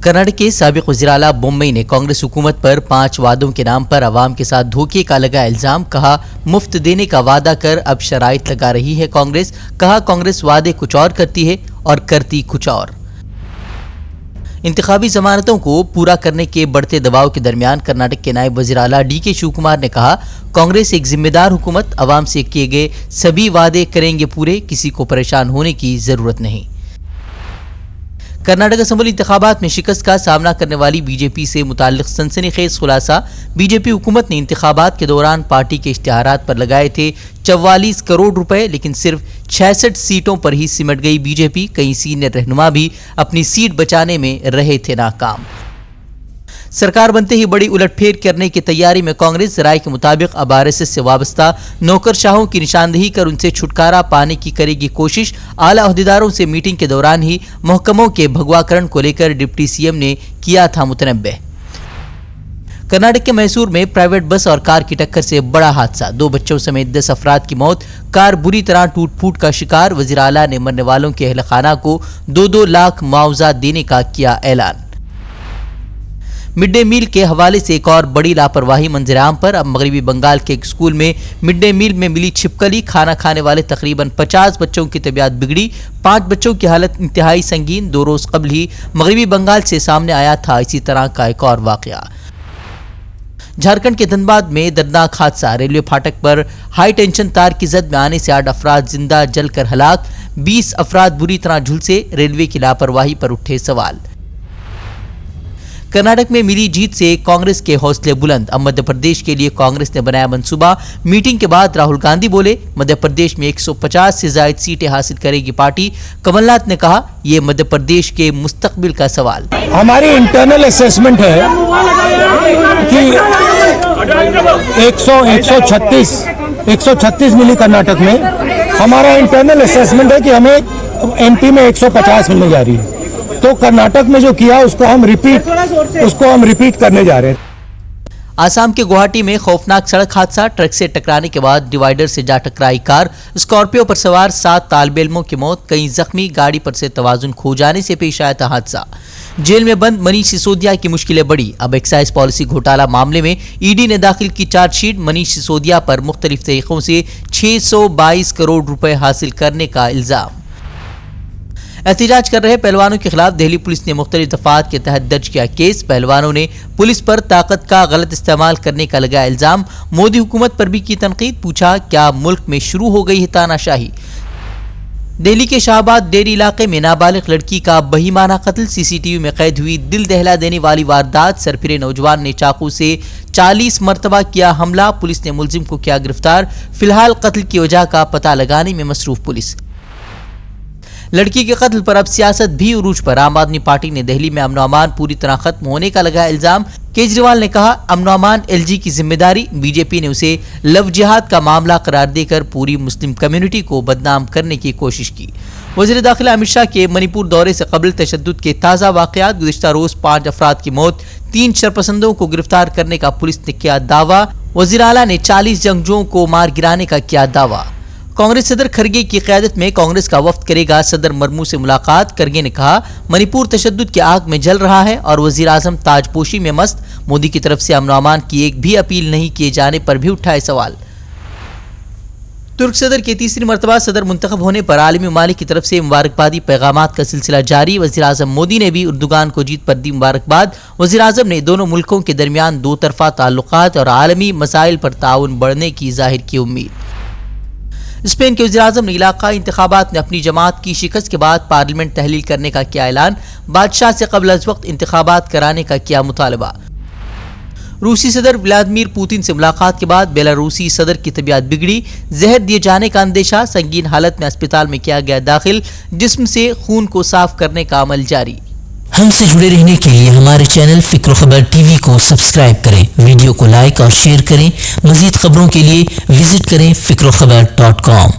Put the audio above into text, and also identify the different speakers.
Speaker 1: कर्नाटक के साबिक वज़ीर-ए-आला बोम्मई ने कांग्रेस हुकूमत पर 5 वादों के नाम पर अवाम के साथ धोखे का लगा इल्जाम। कहा, मुफ्त देने का वादा कर अब शराइत लगा रही है कांग्रेस। कहा, कांग्रेस वादे कुछ और करती है और करती कुछ और। इंतखाबी जमानतों को पूरा करने के बढ़ते दबाव के दरमियान कर्नाटक के नायब वज़ीर-ए-आला DK शिवकुमार ने कहा, कांग्रेस एक जिम्मेदार हुकूमत, अवाम से किए गए सभी वादे करेंगे पूरे, किसी को परेशान होने की जरूरत नहीं। कर्नाटक असेंबली इंतखाबात में शिकस्त का सामना करने वाली बीजेपी से मुताल्लिक सनसनीखेज खुलासा। बीजेपी हुकूमत ने इंतखाबात के दौरान पार्टी के इश्तिहारात पर लगाए थे 44 करोड़ रुपए, लेकिन सिर्फ 66 सीटों पर ही सिमट गई बीजेपी। कई सीनियर रहनुमा भी अपनी सीट बचाने में रहे थे नाकाम। सरकार बनते ही बड़ी उलटफेर करने की तैयारी में कांग्रेस। राय के मुताबिक अब RSS से वाबस्ता नौकरशाहों की निशानदेही कर उनसे छुटकारा पाने की करेगी कोशिश। आला अहदेदारों से मीटिंग के दौरान ही महकमों के भगवाकरण को लेकर डिप्टी CM ने किया था मुतनब्बे। कर्नाटक के मैसूर में प्राइवेट बस और कार की टक्कर से बड़ा हादसा, 2 बच्चों समेत 10 अफराद की मौत। कार बुरी तरह टूट फूट का शिकार। वज़ीर-ए-आला ने मरने वालों के अहल खाना को 2-2 लाख मुआवजा देने का किया ऐलान। मिड डे मील के हवाले से एक और बड़ी लापरवाही मंजर-ए-आम पर। अब मगरबी बंगाल के एक स्कूल में मिड डे मील में मिली छिपकली। खाना खाने वाले तकरीबन 50 बच्चों की तबीयत बिगड़ी। 5 बच्चों की हालत इंतहाई संगीन। 2 रोज कबल ही मगरबी बंगाल से सामने आया था इसी तरह का एक और वाकया। झारखंड के धनबाद में दर्दनाक हादसा। रेलवे फाटक पर हाई टेंशन तार की जद में आने से 8 अफराद जिंदा जलकर हलाक, 20 अफराद बुरी तरह झुलसे। रेलवे की लापरवाही पर उठे सवाल। कर्नाटक में मिली जीत से कांग्रेस के हौसले बुलंद। अब मध्य प्रदेश के लिए कांग्रेस ने बनाया मंसूबा। मीटिंग के बाद राहुल गांधी बोले, मध्य प्रदेश में 150 से ज्यादा सीटें हासिल करेगी पार्टी। कमलनाथ ने कहा, यह मध्य प्रदेश के मुस्तकबिल का सवाल।
Speaker 2: हमारी इंटरनल असेसमेंट है कि 136 मिली कर्नाटक में। हमारा इंटरनल असेसमेंट है कि हमें MP में 150 मिलने जा रही है। तो कर्नाटक में जो किया उसको हम रिपीट करने जा रहे हैं।
Speaker 1: आसाम के गुवाहाटी में खौफनाक सड़क हादसा। ट्रक से टकराने के बाद डिवाइडर से जा टकराई कार। स्कॉर्पियो पर सवार 7 तालिब इल्मों की मौत, कई जख्मी। गाड़ी पर से तवाजुन खो जाने से पेश आया था हादसा। जेल में बंद मनीष सिसोदिया की मुश्किलें बढ़ी। अब एक्साइज पॉलिसी घोटाला मामले में ED ने दाखिल की चार्जशीट। मनीष सिसोदिया पर मुख्तलिफ तरीकों से 622 करोड़ रुपए हासिल करने का इल्जाम। एहतिजाज कर रहे पहलवानों के खिलाफ दिल्ली पुलिस ने मुख्तलिफ दफात के तहत दर्ज किया केस। पहलवानों ने पुलिस पर ताकत का गलत इस्तेमाल करने का लगाया इल्जाम। मोदी हुकूमत पर भी की तनकीद। पूछा, क्या मुल्क में शुरू हो गई है तानाशाही। दिल्ली के शाहबाद डेरी इलाके में नाबालिग लड़की का बहीमाना कत्ल। CCTV में कैद हुई दिल दहला देने वाली वारदात। सरफिरे नौजवान ने चाकू से 40 मरतबा किया हमला। पुलिस ने मुलजिम को किया गिरफ्तार। फिलहाल कत्ल की वजह का पता लगाने में मसरूफ पुलिस। लड़की के कत्ल पर अब सियासत भी उरूज पर। आम आदमी पार्टी ने दिल्ली में अमन अमान पूरी तरह खत्म होने का लगाया इल्जाम। केजरीवाल ने कहा, अमन अमान LG की जिम्मेदारी। बीजेपी ने उसे लव जिहाद का मामला करार देकर पूरी मुस्लिम कम्युनिटी को बदनाम करने की कोशिश की। वज़ीर दाखिला अमित शाह के मणिपुर दौरे से कबल तशद्दुद के ताज़ा वाक़यात। गुज़िश्ता रोज 5 अफराद की मौत, 3 शरपसंदों को गिरफ्तार करने का पुलिस ने किया दावा। वज़ीर-ए-आला ने 40 जंगजुओं को मार गिराने का किया दावा। कांग्रेस सदर खरगे की क़यादत में कांग्रेस का वफ्द करेगा सदर मरमू से मुलाकात। खरगे ने कहा, मणिपुर तशद्दुद की आग में जल रहा है और वज़ीर आज़म ताजपोशी में मस्त। मोदी की तरफ से अमन अमान की एक भी अपील नहीं किए जाने पर भी उठाए सवाल। तुर्क सदर के तीसरी मरतबा सदर मुंतखब होने पर आलमी ममालिक की तरफ से मुबारकबादी पैगामात का सिलसिला जारी। वज़ीर आज़म मोदी ने भी उर्दुगान को जीत पर दी मुबारकबाद। वज़ीर आज़म ने दोनों मुल्कों के दरमियान 2 तरफ़ा ताल्लुकात और आलमी मसाइल पर ताउन बढ़ने की जाहिर की उम्मीद। स्पेन के वज़ीर-ए-आज़म ने इलाक़ाई इंतखाबात में अपनी जमात की शिकस्त के बाद पार्लियामेंट तहलील करने का किया ऐलान। बादशाह से कबल अज़ वक्त इंतखाबात कराने का किया मुतालबा। रूसी सदर व्लादिमीर पुतिन से मुलाकात के बाद बेलारूसी सदर की तबीयत बिगड़ी। जहर दिए जाने का अंदेशा। संगीन हालत में अस्पताल में किया गया दाखिल। जिस्म से खून को साफ करने का अमल जारी।
Speaker 3: हमसे जुड़े रहने के लिए हमारे चैनल फिक्र खबर TV को सब्सक्राइब करें। वीडियो को लाइक और शेयर करें। मज़ीद खबरों के लिए विजिट करें fikrokhabar.com।